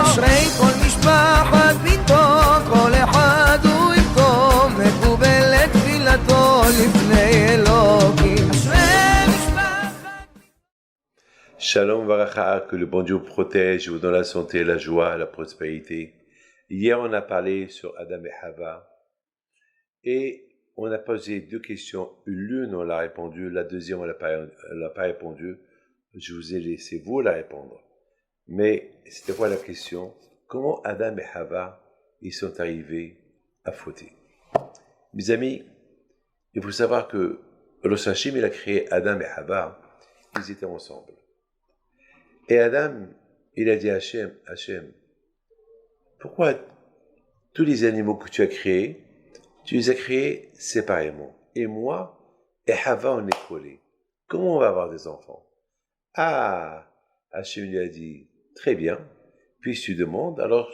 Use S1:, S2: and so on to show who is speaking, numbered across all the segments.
S1: אשרי כל משפחת ביתו, כל אחד הוא יבכו, מקובלת תפילתו לפני אלוקים.
S2: Shalom Varacha, que le bon Dieu vous protège, vous donne la santé, la joie, la prospérité. Hier, on a parlé sur Adam et Hava et on a posé deux questions. L'une, on l'a répondu, la deuxième, on l'a pas répondu. Je vous ai laissé vous la répondre. Mais c'était quoi la question? Comment Adam et Hava ils sont arrivés à fauter? Mes amis, il faut savoir que lorsque Hachem il a créé Adam et Hava, ils étaient ensemble. Et Adam, il a dit à Hachem, pourquoi tous les animaux que tu as créés, tu les as créés séparément. Et moi et Hava, on est collés. Comment on va avoir des enfants? Ah, Hachem lui a dit, très bien, puis tu demandes, alors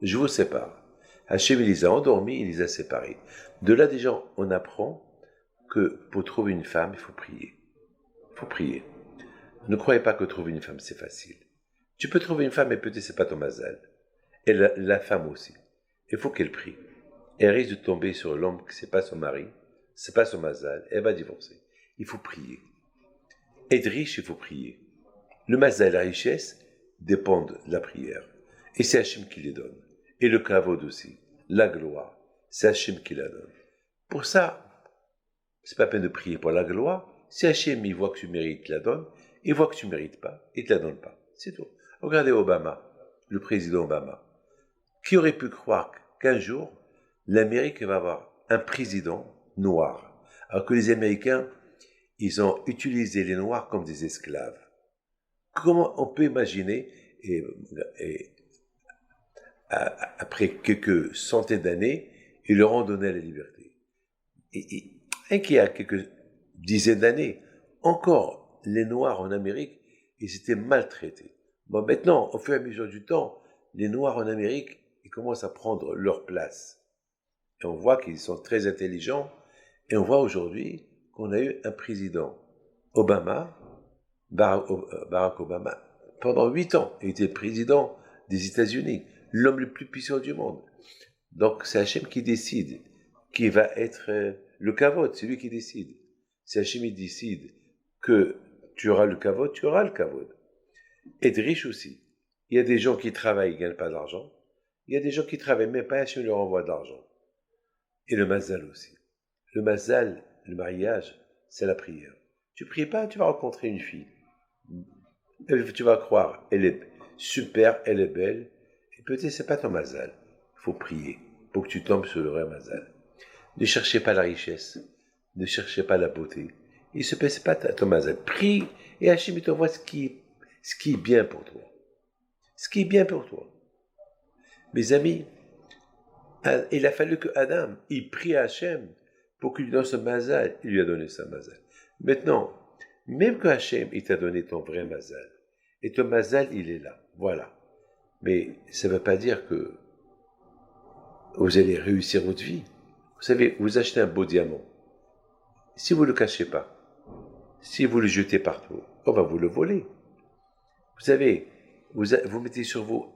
S2: je vous sépare. Hachem il les a endormis, il les a séparés. De là déjà, on apprend que pour trouver une femme, il faut prier. Il faut prier. Ne croyez pas que trouver une femme, c'est facile. Tu peux trouver une femme, mais peut-être c'est pas ton mazal. Et la femme aussi. Il faut qu'elle prie. Elle risque de tomber sur l'homme que c'est pas son mari, c'est pas son mazal, elle va divorcer. Il faut prier. Être riche, il faut prier. Le mazal, la richesse, dépendent de la prière. Et c'est Hachem qui les donne. Et le kavod aussi. La gloire. C'est Hachem qui la donne. Pour ça, c'est pas peine de prier pour la gloire. Si Hachem, il voit que tu mérites, il la donne. Il voit que tu ne mérites pas, il ne te la donne pas. C'est tout. Regardez Obama, le président Obama. Qui aurait pu croire qu'un jour, l'Amérique va avoir un président noir, alors que les Américains, ils ont utilisé les Noirs comme des esclaves. Comment on peut imaginer, après quelques centaines d'années, ils leur ont donné la liberté. Et qu'il y a quelques dizaines d'années, encore, les Noirs en Amérique, ils étaient maltraités. Bon, maintenant, au fur et à mesure du temps, les Noirs en Amérique, ils commencent à prendre leur place. Et on voit qu'ils sont très intelligents. Et on voit aujourd'hui qu'on a eu un président, Obama, Barack Obama, pendant 8 ans. Il était président des États-Unis, l'homme le plus puissant du monde. Donc, c'est Hachem qui décide, qui va être le kavod, c'est lui qui décide. Si Hachem il décide que tu auras le kavod, tu auras le kavod. Être riche aussi. Il y a des gens qui travaillent, ils ne gagnent pas d'argent. Il y a des gens qui travaillent, mais pas Hachem leur envoie de l'argent. Et le mazal aussi. Le mazal, le mariage, c'est la prière. Tu pries pas, tu vas rencontrer une fille. Tu vas croire, elle est super, elle est belle. Et peut-être c'est pas ton mazal. Il faut prier pour que tu tombes sur le vrai mazal. Ne cherchez pas la richesse. Ne cherchez pas la beauté. Il se passe pas ton mazal. Prie et Hachem te voit ce qui est bien pour toi. Ce qui est bien pour toi. Mes amis, il a fallu que Adam, il prie à Hachem pour qu'il lui donne son mazal. Il lui a donné son mazal. Maintenant, même que Hachem, il t'a donné ton vrai mazal. Et ton mazal, il est là. Voilà. Mais ça ne veut pas dire que vous allez réussir votre vie. Vous savez, vous achetez un beau diamant. Si vous ne le cachez pas, si vous le jetez partout, on va vous le voler. Vous savez, vous mettez sur vous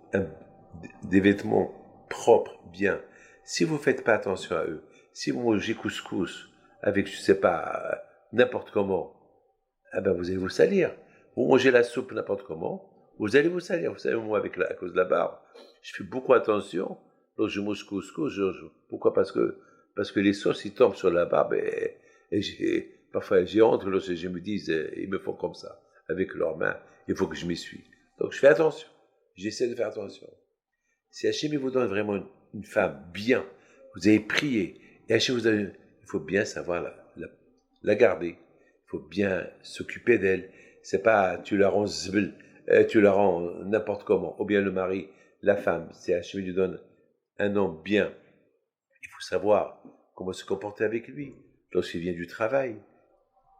S2: des vêtements propres, bien. Si vous ne faites pas attention à eux, si vous mangez couscous avec, je ne sais pas, n'importe comment, eh ben vous allez vous salir. Vous mangez la soupe n'importe comment, vous allez vous salir. Vous savez, moi, à cause de la barbe, je fais beaucoup attention. Lorsque je mange couscous, pourquoi? Parce que les sauces, ils tombent sur la barbe et parfois j'ai honte lorsque je me dis, ils me font comme ça, avec leurs mains, il faut que je m'essuie. Donc je fais attention, j'essaie de faire attention. Si Hachem vous donne vraiment une femme bien, vous avez prié, et Hachem vous donne, il faut bien savoir la garder, il faut bien s'occuper d'elle. C'est pas tu la rends zbel, tu la rends n'importe comment, ou bien le mari, la femme, si Hachem lui donne un homme bien, il faut savoir comment se comporter avec lui. Lorsqu'il vient du travail,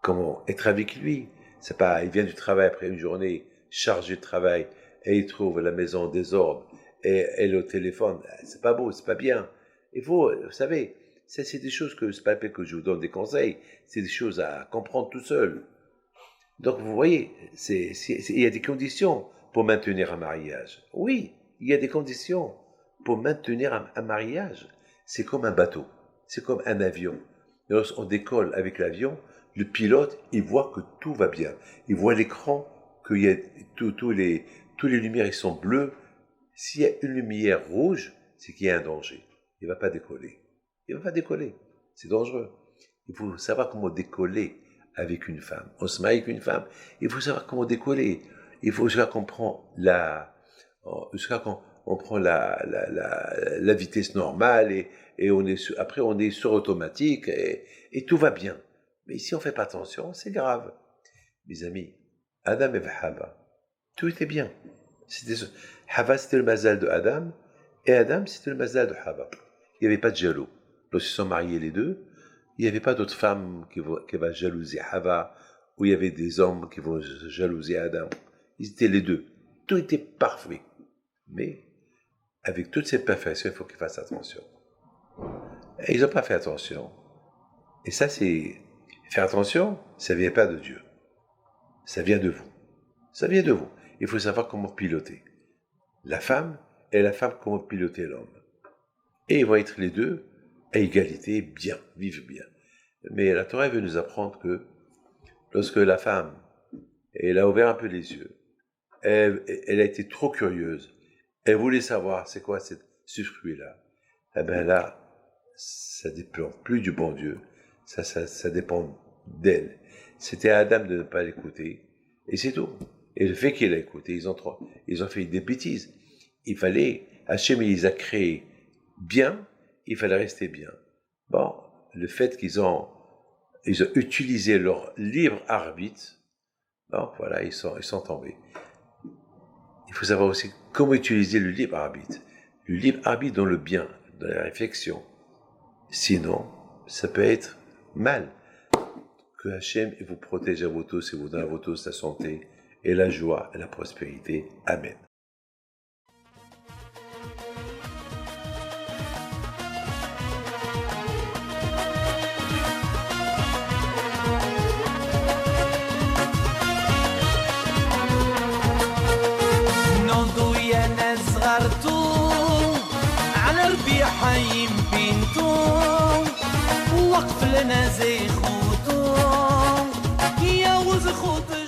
S2: comment être avec lui. C'est pas, il vient du travail après une journée chargée de travail et il trouve la maison en désordre et elle au téléphone. C'est pas beau, c'est pas bien. Il faut, vous savez, Ça, c'est des choses que, c'est pas la peine que je vous donne des conseils, c'est des choses à comprendre tout seul. Donc, vous voyez, il y a des conditions pour maintenir un mariage. Oui, il y a des conditions pour maintenir un mariage. C'est comme un bateau, c'est comme un avion. Lorsqu'on décolle avec l'avion, le pilote, il voit que tout va bien. Il voit l'écran, que y a tous les lumières, ils sont bleues. S'il y a une lumière rouge, c'est qu'il y a un danger. Il ne va pas décoller. Il ne va pas décoller. C'est dangereux. Il faut savoir comment décoller avec une femme. On se marie avec une femme. Il faut savoir comment décoller. Il faut jusqu'à qu'on prend la vitesse normale et après on est sur automatique et tout va bien. Mais si on fait pas attention, c'est grave. Mes amis, Adam et Hava, tout était bien. Hava, c'était le mazal de Adam, et Adam, c'était le mazal de Hava. Il n'y avait pas de jaloux. Lorsqu'ils sont mariés les deux, il n'y avait pas d'autres femmes qui vont jalouser Hava, ou il y avait des hommes qui vont jalouser Adam. Ils étaient les deux. Tout était parfait. Mais, avec toute cette perfection, il faut qu'ils fassent attention. Et ils n'ont pas fait attention. Et ça, c'est... Faire attention, ça ne vient pas de Dieu. Ça vient de vous. Ça vient de vous. Il faut savoir comment piloter. La femme et la femme comment piloter l'homme. Et ils vont être les deux à égalité, bien, vivent bien. Mais la Torah veut nous apprendre que lorsque la femme, elle a ouvert un peu les yeux, elle a été trop curieuse, elle voulait savoir c'est quoi ce fruit-là. Eh bien là, ça ne dépend plus du bon Dieu, ça dépend d'elle. C'était à Adam de ne pas l'écouter, et c'est tout. Et le fait qu'il l'a écouté, ils ont fait des bêtises. Il fallait, Hachem il les a créés bien, il fallait rester bien. Bon, le fait qu'ils ont utilisé leur libre arbitre, bon, voilà, ils sont tombés. Il faut savoir aussi comment utiliser le libre arbitre. Le libre arbitre dans le bien, dans la réflexion. Sinon, ça peut être mal. Que Hachem vous protège à vous tous et vous donne à vous tous la santé et la joie et la prospérité. Amen.
S1: حي بنتو وقف لنا زي خوتو يا وز خوتو